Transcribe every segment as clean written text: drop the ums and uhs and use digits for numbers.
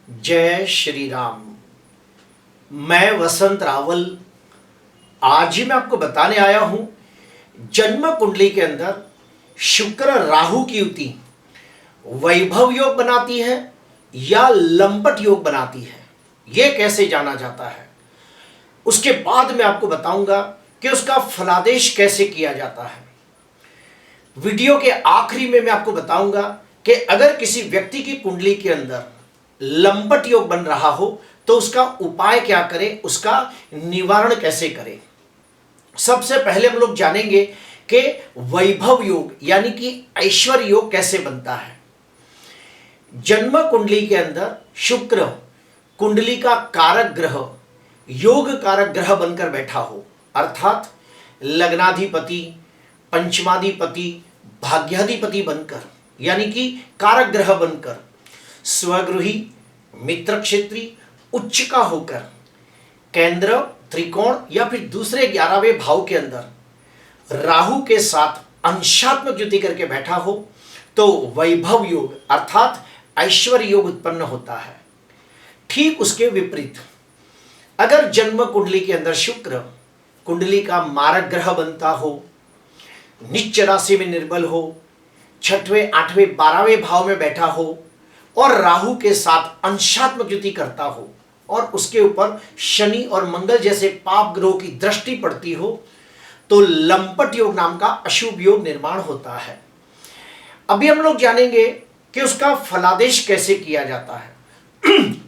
जय श्री राम। मैं वसंत रावल। आज ही मैं आपको बताने आया हूं जन्म कुंडली के अंदर शुक्र राहु की युति वैभव योग बनाती है या लंपट योग बनाती है, यह कैसे जाना जाता है। उसके बाद मैं आपको बताऊंगा कि उसका फलादेश कैसे किया जाता है। वीडियो के आखिरी में मैं आपको बताऊंगा कि अगर किसी व्यक्ति की कुंडली के अंदर लंपट योग बन रहा हो तो उसका उपाय क्या करें, उसका निवारण कैसे करें। सबसे पहले हम लोग जानेंगे कि वैभव योग यानी कि ऐश्वर्य योग कैसे बनता है। जन्म कुंडली के अंदर शुक्र कुंडली का कारक ग्रह, योग कारक ग्रह बनकर बैठा हो, अर्थात लग्नाधिपति, पंचमाधिपति, भाग्याधिपति बनकर, यानी कि कारक ग्रह बनकर स्वगृही, मित्र क्षेत्री, उच्च का होकर केंद्र, त्रिकोण या फिर दूसरे 11वें भाव के अंदर राहु के साथ अंशात्मक युति करके बैठा हो तो वैभव योग अर्थात ऐश्वर्य योग उत्पन्न होता है। ठीक उसके विपरीत अगर जन्म कुंडली के अंदर शुक्र कुंडली का मारक ग्रह बनता हो, नीच राशि में निर्बल हो, 6वें, 8वें, 12वें भाव में बैठा हो और राहु के साथ अंशात्मक युति करता हो और उसके ऊपर शनि और मंगल जैसे पाप ग्रहों की दृष्टि पड़ती हो तो लंपट योग नाम का अशुभ योग निर्माण होता है। अभी हम लोग जानेंगे कि उसका फलादेश कैसे किया जाता है।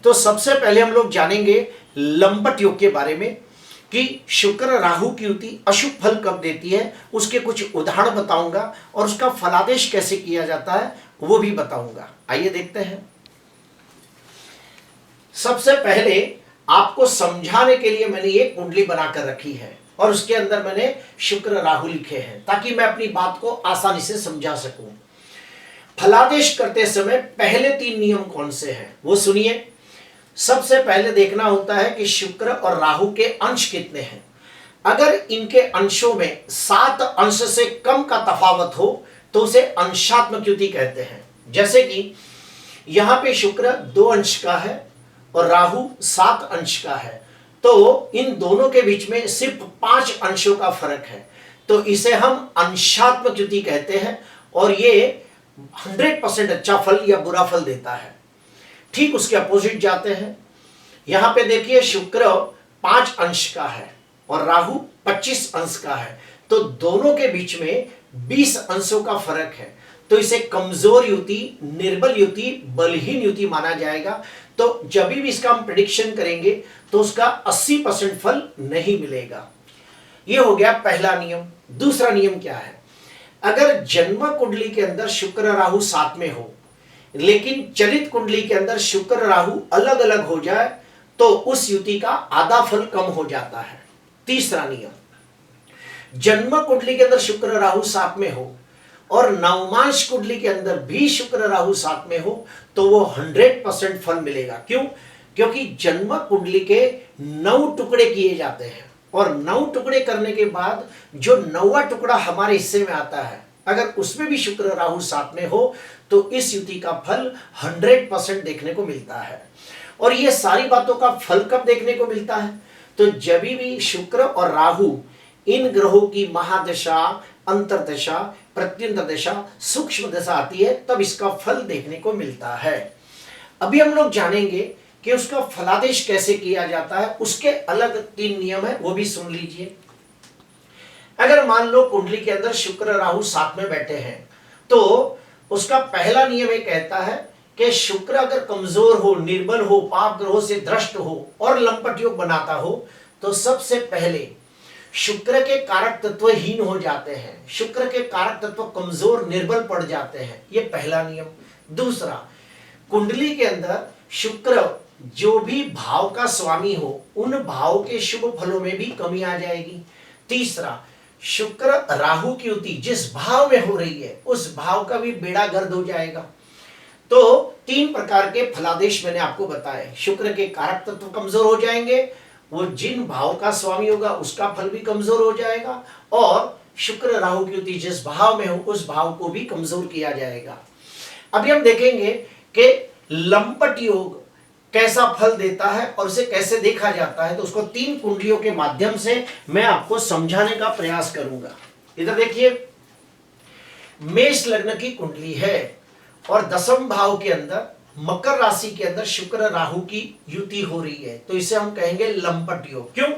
तो सबसे पहले हम लोग जानेंगे लंपट योग के बारे में कि शुक्र राहु की युति अशुभ फल कब देती है, उसके कुछ उदाहरण बताऊंगा और उसका फलादेश कैसे किया जाता है वो भी बताऊंगा। आइए देखते हैं। सबसे पहले आपको समझाने के लिए मैंने ये कुंडली बनाकर रखी है और उसके अंदर मैंने शुक्र राहु लिखे हैं ताकि मैं अपनी बात को आसानी से समझा सकूं। फलादेश करते समय पहले 3 नियम कौन से हैं वो सुनिए। सबसे पहले देखना होता है कि शुक्र और राहु के अंश कितने हैं। अगर इनके अंशों में 7 अंश से कम का तफावत हो तो उसे अंशात्मक युति कहते हैं। जैसे कि यहां पे शुक्र 2 अंश का है और राहु 7 अंश का है तो इन दोनों के बीच में सिर्फ 5 अंशों का फर्क है तो इसे हम अंशात्मक युति कहते हैं और ये 100% अच्छा फल या बुरा फल देता है। ठीक उसके अपोजिट जाते हैं। यहां पे देखिए शुक्र 5 अंश का है और राहु 25 अंश का है तो दोनों के बीच में 20 अंशों का फर्क है तो इसे कमजोर युति, निर्बल युति, बलहीन युति माना जाएगा। तो जब भी इसका हम प्रेडिक्शन करेंगे तो उसका 80% फल नहीं मिलेगा। यह हो गया पहला नियम। दूसरा नियम क्या है, अगर जन्म कुंडली के अंदर शुक्र राहु साथ में हो लेकिन चलित कुंडली के अंदर शुक्र राहु अलग अलग हो जाए तो उस युति का आधा फल कम हो जाता है। तीसरा नियम, जन्म कुंडली के अंदर शुक्र राहु साथ में हो और नवमांश कुंडली के अंदर भी शुक्र राहु साथ में हो तो वो 100% फल मिलेगा। क्यों? क्योंकि जन्म कुंडली के 9 टुकड़े किए जाते हैं और 9 टुकड़े करने के बाद जो 9वां टुकड़ा हमारे हिस्से में आता है अगर उसमें भी शुक्र राहु साथ में हो तो इस युति का फल 100% देखने को मिलता है। और ये सारी बातों का फल कब देखने को मिलता है, तो जब भी शुक्र और राहु इन ग्रहों की महादशा, अंतरदशा, प्रत्यंतर दशा, सूक्ष्म दशा आती है तब इसका फल देखने को मिलता है। अभी हम लोग जानेंगे कि उसका फलादेश कैसे किया जाता है। उसके अलग 3 नियम है वो भी सुन लीजिए। अगर मान लो कुंडली के अंदर शुक्र राहु साथ में बैठे हैं तो उसका पहला नियम ये कहता है कि शुक्र अगर कमजोर हो, निर्बल हो, पाप ग्रहों से द्रष्ट हो और लंपट योग बनाता हो तो सबसे पहले शुक्र के कारक तत्व हीन हो जाते हैं, शुक्र के कारक तत्व कमजोर, निर्बल पड़ जाते हैं। ये पहला नियम। दूसरा, कुंडली के अंदर शुक्र जो भी भाव का स्वामी हो उन भाव के शुभ फलों में भी कमी आ जाएगी। तीसरा, शुक्र राहु की युति जिस भाव में हो रही है उस भाव का भी बेड़ा गर्द हो जाएगा। तो 3 प्रकार के फलादेश मैंने आपको बताए। शुक्र के कारक तत्व कमजोर हो जाएंगे, वो जिन भाव का स्वामी होगा उसका फल भी कमजोर हो जाएगा और शुक्र राहु की युति जिस भाव में हो उस भाव को भी कमजोर किया जाएगा। अभी हम देखेंगे कि लंपट योग कैसा फल देता है और उसे कैसे देखा जाता है, तो उसको 3 कुंडलियों के माध्यम से मैं आपको समझाने का प्रयास करूंगा। इधर देखिए, मेष लग्न की कुंडली है और 10वें भाव के अंदर मकर राशि के अंदर शुक्र राहु की युति हो रही है, तो इसे हम कहेंगे लंपट योग। क्यों?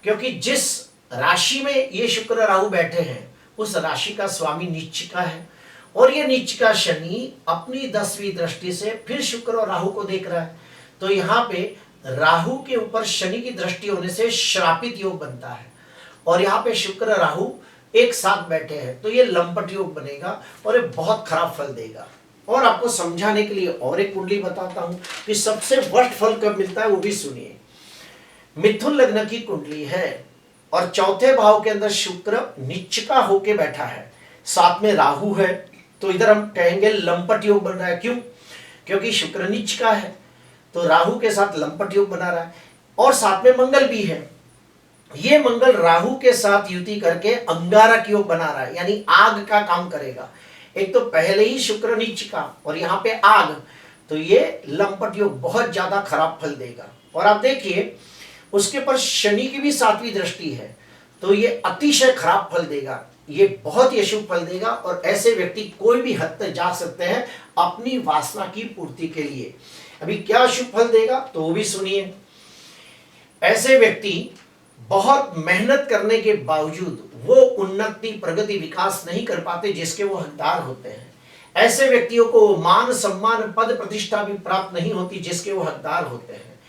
क्योंकि जिस राशि में ये शुक्र राहु बैठे हैं उस राशि का स्वामी नीच का है और ये नीच का शनि अपनी 10वीं दृष्टि से फिर शुक्र और राहु को देख रहा है। तो यहाँ पे राहु के ऊपर शनि की दृष्टि होने से श्रापित योग बनता है और यहाँ पे शुक्र राहु एक साथ बैठे हैं, तो ये लंपट योग बनेगा और ये बहुत खराब फल देगा। और आपको समझाने के लिए और एक कुंडली बताता हूं कि सबसे वर्स्ट फल कब मिलता है, वो भी सुनिए। मिथुन लग्न की कुंडली है और 4थे भाव के अंदर शुक्र नीचका होके बैठा है, साथ में राहु है, तो इधर हम कहेंगे लंपट योग बन रहा है। क्यों? क्योंकि शुक्र नीचका है तो राहु के साथ लंपट योग बना रहा है और साथ में मंगल भी है। ये मंगल राहु के साथ युति करके अंगारक योग बना रहा है, यानी आग का काम करेगा। एक तो पहले ही शुक्र नीच का और यहाँ पे आग, तो ये लंपट योग बहुत ज्यादा खराब फल देगा। और आप देखिए उसके पर शनि की भी 7वीं दृष्टि है, तो ये अतिशय खराब फल देगा, ये बहुत ही अशुभ फल देगा और ऐसे व्यक्ति कोई भी हद तक जा सकते हैं अपनी वासना की पूर्ति के लिए। अभी क्या शुभ फल देगा तो वो भी सुनिए। ऐसे व्यक्ति बहुत मेहनत करने के बावजूद वो उन्नति, प्रगति, विकास नहीं कर पाते जिसके वो हकदार होते हैं। ऐसे व्यक्तियों को मान, सम्मान, पद, प्रतिष्ठा भी प्राप्त नहीं होती जिसके वो हकदार होते हैं।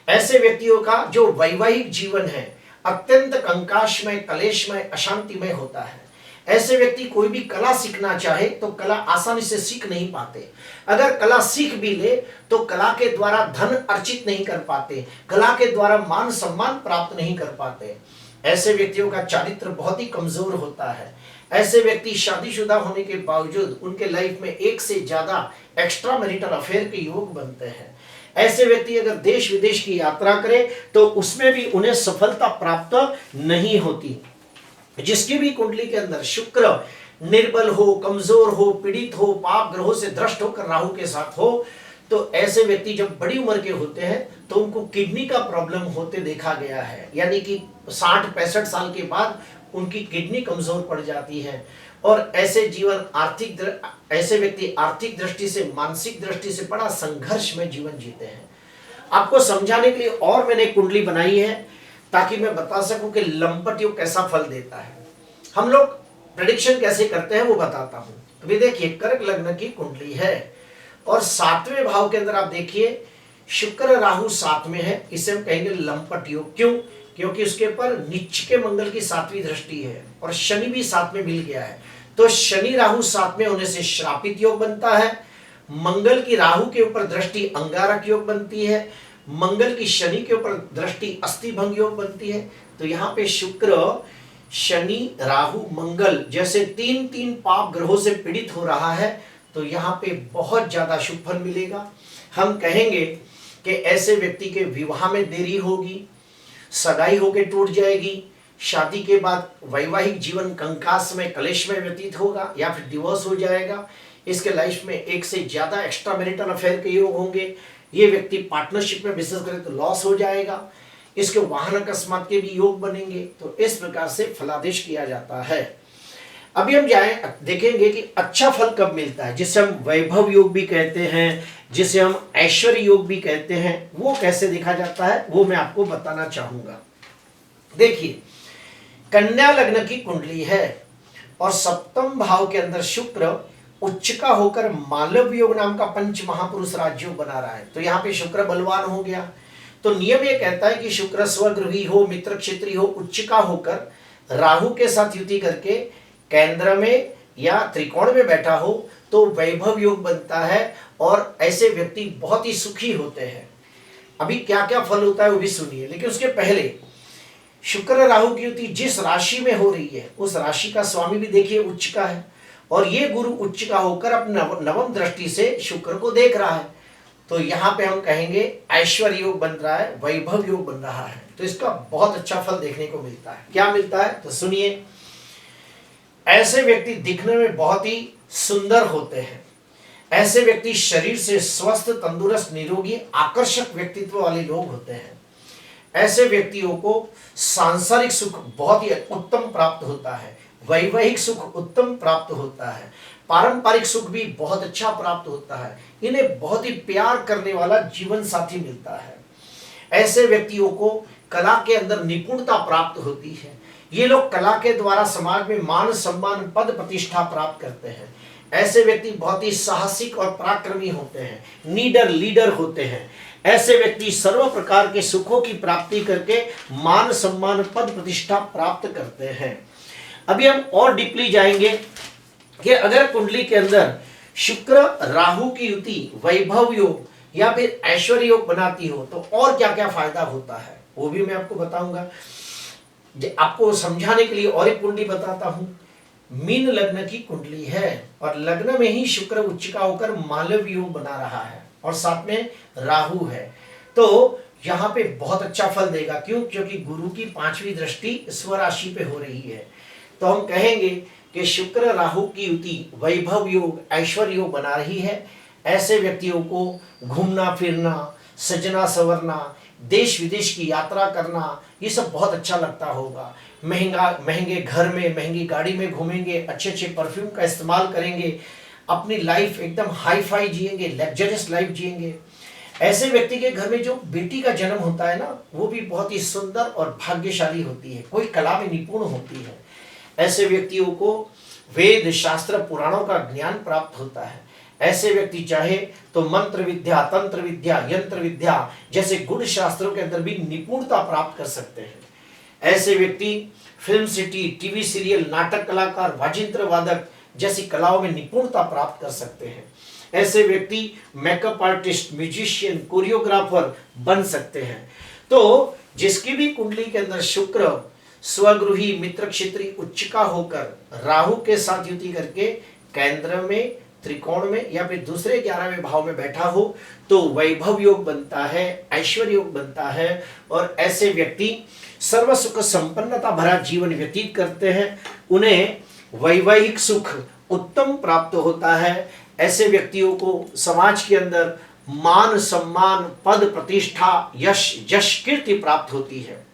ऐसे व्यक्तियों का जो वैवाहिक जीवन है अत्यंत कंकाशमय, कलेशमय, अशांतिमय होता है। ऐसे व्यक्ति कोई भी कला सीखना चाहे तो कला आसानी से सीख नहीं पाते। अगर कला सीख भी ले तो कला के द्वारा धन अर्जित नहीं कर पाते, कला के द्वारा मान सम्मान प्राप्त नहीं कर पाते। ऐसे व्यक्तियों का चारित्र बहुत ही कमजोर होता है। ऐसे व्यक्ति शादीशुदा होने के बावजूद उनके लाइफ में एक से ज्यादा एक्स्ट्रा मैरिटल अफेयर के योग बनते हैं। ऐसे व्यक्ति अगर देश विदेश की यात्रा करे तो उसमें भी उन्हें सफलता प्राप्त नहीं होती। जिसकी भी कुंडली के अंदर शुक्र निर्बल हो, कमजोर हो, पीड़ित हो, पाप ग्रहों से भ्रष्ट होकर राहु के साथ हो, तो ऐसे व्यक्ति जब बड़ी उम्र के होते हैं तो उनको किडनी का प्रॉब्लम होते देखा गया है, यानी कि 60-65 साल के बाद उनकी किडनी कमजोर पड़ जाती है और ऐसे व्यक्ति आर्थिक दृष्टि से, मानसिक दृष्टि से बड़ा संघर्ष में जीवन जीते हैं। आपको समझाने के लिए और मैंने कुंडली बनाई है ताकि मैं बता सकूं कि लंपट योग कैसा फल देता है। हम लोग प्रेडिक्शन कैसे करते हैं वो बताता हूं। अभी देखिए, कर्क लग्न की कुंडली है और 7वें भाव के अंदर आप देखिए शुक्र राहु साथ में है, इसे हम कहेंगे लंपट योग। क्यों? क्योंकि उसके पर नीच के मंगल की 7वीं दृष्टि है और शनि भी साथ में मिल गया है, तो शनि राहु साथ में होने से श्रापित योग बनता है। मंगल की राहु के ऊपर दृष्टि अंगारक योग बनती है, मंगल की शनि के ऊपर दृष्टि अस्थिभंग योग बनती है। तो यहाँ पे शुक्र, शनि, राहु, मंगल जैसे 3 पाप ग्रहों से पीड़ित हो रहा है, तो यहाँ पे बहुत ज्यादा शुभ फल मिलेगा। हम कहेंगे कि ऐसे व्यक्ति के विवाह में देरी होगी, सगाई होके टूट जाएगी, शादी के बाद वैवाहिक जीवन कंकास में, कलेश में व्यतीत होगा या फिर डिवोर्स हो जाएगा। इसके लाइफ में एक से ज्यादा एक्स्ट्रा मैरिटल अफेयर के योग होंगे। ये व्यक्ति पार्टनरशिप में बिजनेस करे तो लॉस हो जाएगा। इसके वाहन अकस्मात के भी योग बनेंगे। तो इस प्रकार से फलादेश किया जाता है। अभी हम देखेंगे कि अच्छा फल कब मिलता है, जिसे हम वैभव योग भी कहते हैं, जिसे हम ऐश्वर्य योग भी कहते हैं। वो कैसे देखा जाता है वो मैं आपको बताना चाहूंगा। देखिए, कन्या लग्न की कुंडली है और 7वें भाव के अंदर शुक्र उच्चका होकर मालव योग नाम का पंच महापुरुष राजयोग बना रहा है। तो यहाँ पे शुक्र बलवान हो गया। तो नियम ये कहता है कि शुक्र स्वगृही हो, मित्र क्षेत्री हो, उच्चका होकर राहु के साथ युति करके केंद्र में या त्रिकोण में बैठा हो तो वैभव योग बनता है और ऐसे व्यक्ति बहुत ही सुखी होते हैं। अभी क्या क्या फल होता है वो भी सुनिए, लेकिन उसके पहले शुक्र राहु की युति जिस राशि में हो रही है उस राशि का स्वामी भी देखिए उच्च का है और ये गुरु उच्च का होकर अपने नवम दृष्टि से शुक्र को देख रहा है। तो यहाँ पे हम कहेंगे ऐश्वर्य योग बन रहा है, वैभव योग बन रहा है। तो इसका बहुत अच्छा फल देखने को मिलता है। क्या मिलता है तो सुनिए। ऐसे व्यक्ति दिखने में बहुत ही सुंदर होते हैं, ऐसे व्यक्ति शरीर से स्वस्थ, तंदुरुस्त, निरोगी, आकर्षक व्यक्तित्व वाले लोग होते हैं। ऐसे व्यक्तियों को सांसारिक सुख बहुत ही उत्तम प्राप्त होता है, वैवाहिक सुख उत्तम प्राप्त होता है, पारंपरिक सुख भी बहुत अच्छा प्राप्त होता है। इन्हें बहुत ही प्यार करने वाला जीवन साथी मिलता है। ऐसे व्यक्तियों को कला के अंदर निपुणता प्राप्त होती है। ये लोग कला के द्वारा समाज में मान सम्मान, पद प्रतिष्ठा प्राप्त करते हैं। ऐसे व्यक्ति बहुत ही साहसिक और पराक्रमी होते हैं, लीडर होते हैं। ऐसे व्यक्ति सर्व प्रकार के सुखों की प्राप्ति करके मान सम्मान, पद प्रतिष्ठा प्राप्त करते हैं। अभी हम और डीपली जाएंगे कि अगर कुंडली के अंदर शुक्र राहु की युति वैभव योग या फिर ऐश्वर्य योग बनाती हो तो और क्या क्या फायदा होता है, वो भी मैं आपको बताऊंगा। आपको समझाने के लिए और एक कुंडली बताता हूं। मीन लग्न की कुंडली है और लग्न में ही शुक्र उच्चिका होकर मालव योग बना रहा है और साथ में राहु है, तो यहाँ पे बहुत अच्छा फल देगा। क्यों? क्योंकि गुरु की 5वीं दृष्टि स्वराशि पे हो रही है। तो हम कहेंगे कि शुक्र राहु की युति वैभव योग, ऐश्वर्य योग बना रही है। ऐसे व्यक्तियों को घूमना फिरना, सजना संवरना, देश विदेश की यात्रा करना, ये सब बहुत अच्छा लगता होगा। महंगे घर में, महंगी गाड़ी में घूमेंगे, अच्छे अच्छे परफ्यूम का इस्तेमाल करेंगे, अपनी लाइफ एकदम हाई फाई जिएंगे, लग्जरियस लाइफ जिएंगे। ऐसे व्यक्ति के घर में जो बेटी का जन्म होता है ना, वो भी बहुत ही सुंदर और भाग्यशाली होती है, कोई कला में निपुण होती है। ऐसे व्यक्तियों को वेद शास्त्र पुराणों का ज्ञान प्राप्त होता है। ऐसे व्यक्ति चाहे तो मंत्र विद्या, तंत्र विद्या, यंत्र विद्या जैसे गुण शास्त्रों के अंदर भी निपुणता प्राप्त कर सकते हैं। ऐसे व्यक्ति फिल्म सिटी, टीवी सीरियल, नाटक कलाकार, वाजिंत्र वादक जैसी कलाओं में निपुणता प्राप्त कर सकते हैं। ऐसे व्यक्ति मेकअप आर्टिस्ट, म्यूजिशियन, कोरियोग्राफर बन सकते हैं। तो जिसकी भी कुंडली के अंदर शुक्र स्वगृही, मित्र क्षेत्री, उच्चिका होकर राहु के साथ युति करके केंद्र में, त्रिकोण में या फिर दूसरे 11वें भाव में बैठा हो तो वैभव योग बनता है, ऐश्वर्य योग बनता है और ऐसे व्यक्ति सर्व सुख संपन्नता भरा जीवन व्यतीत करते हैं। उन्हें वैवाहिक सुख उत्तम प्राप्त होता है। ऐसे व्यक्तियों को समाज के अंदर मान सम्मान, पद प्रतिष्ठा, यश जश कीर्ति प्राप्त होती है।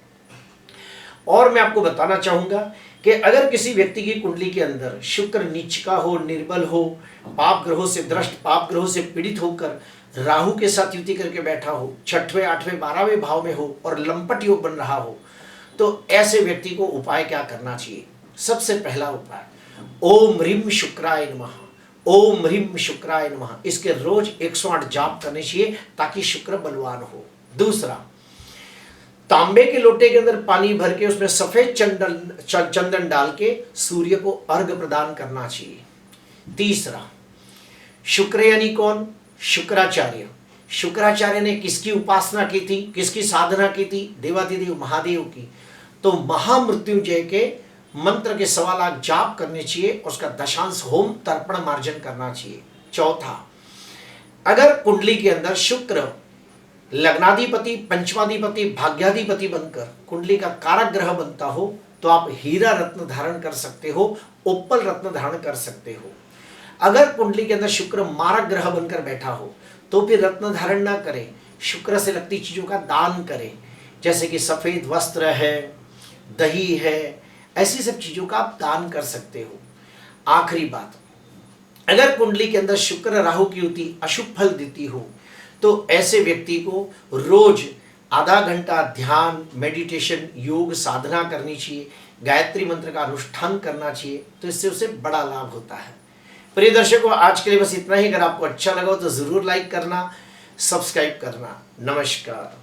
और मैं आपको बताना चाहूंगा कि अगर किसी व्यक्ति की कुंडली के अंदर शुक्र नीच का हो, निर्बल हो, पाप ग्रहों से दृष्ट, पाप ग्रहों से पीड़ित होकर राहु के साथ युति करके बैठा हो, 6वें, 8वें, 12वें भाव में हो और लंपट योग बन रहा हो, तो ऐसे व्यक्ति को उपाय क्या करना चाहिए? सबसे पहला उपाय, ओम ह्रीम शुक्राय नमः, ओम ह्रीम शुक्राय नमः, इसके रोज 108 जाप करने चाहिए ताकि शुक्र बलवान हो। दूसरा, तांबे के लोटे के अंदर पानी भर के उसमें सफेद चंदन डाल के सूर्य को अर्घ प्रदान करना चाहिए। तीसरा, शुक्र यानी कौन? शुक्राचार्य। शुक्राचार्य ने किसकी उपासना की थी, किसकी साधना की थी? देवाधिदेव महादेव की। तो महामृत्युंजय के मंत्र के 1.25 लाख जाप करने चाहिए, उसका दशांश होम तर्पण मार्जन करना चाहिए। चौथा, अगर कुंडली के अंदर शुक्र लग्नाधिपति, पंचमाधिपति, भाग्याधिपति बनकर कुंडली का कारक ग्रह बनता हो तो आप हीरा रत्न धारण कर सकते हो, ओप्पल रत्न धारण कर सकते हो। अगर कुंडली के अंदर शुक्र मारक ग्रह बनकर बैठा हो तो फिर रत्न धारण ना करें, शुक्र से लगती चीजों का दान करें, जैसे कि सफेद वस्त्र है, दही है, ऐसी सब चीजों का आप दान कर सकते हो। आखिरी बात, अगर कुंडली के अंदर शुक्र राहु की युति अशुभ फल देती हो तो ऐसे व्यक्ति को रोज आधा घंटा ध्यान, मेडिटेशन, योग साधना करनी चाहिए, गायत्री मंत्र का अनुष्ठान करना चाहिए, तो इससे उसे बड़ा लाभ होता है। प्रिय दर्शकों, आज के लिए बस इतना ही। अगर आपको अच्छा लगा तो जरूर लाइक करना, सब्सक्राइब करना। नमस्कार।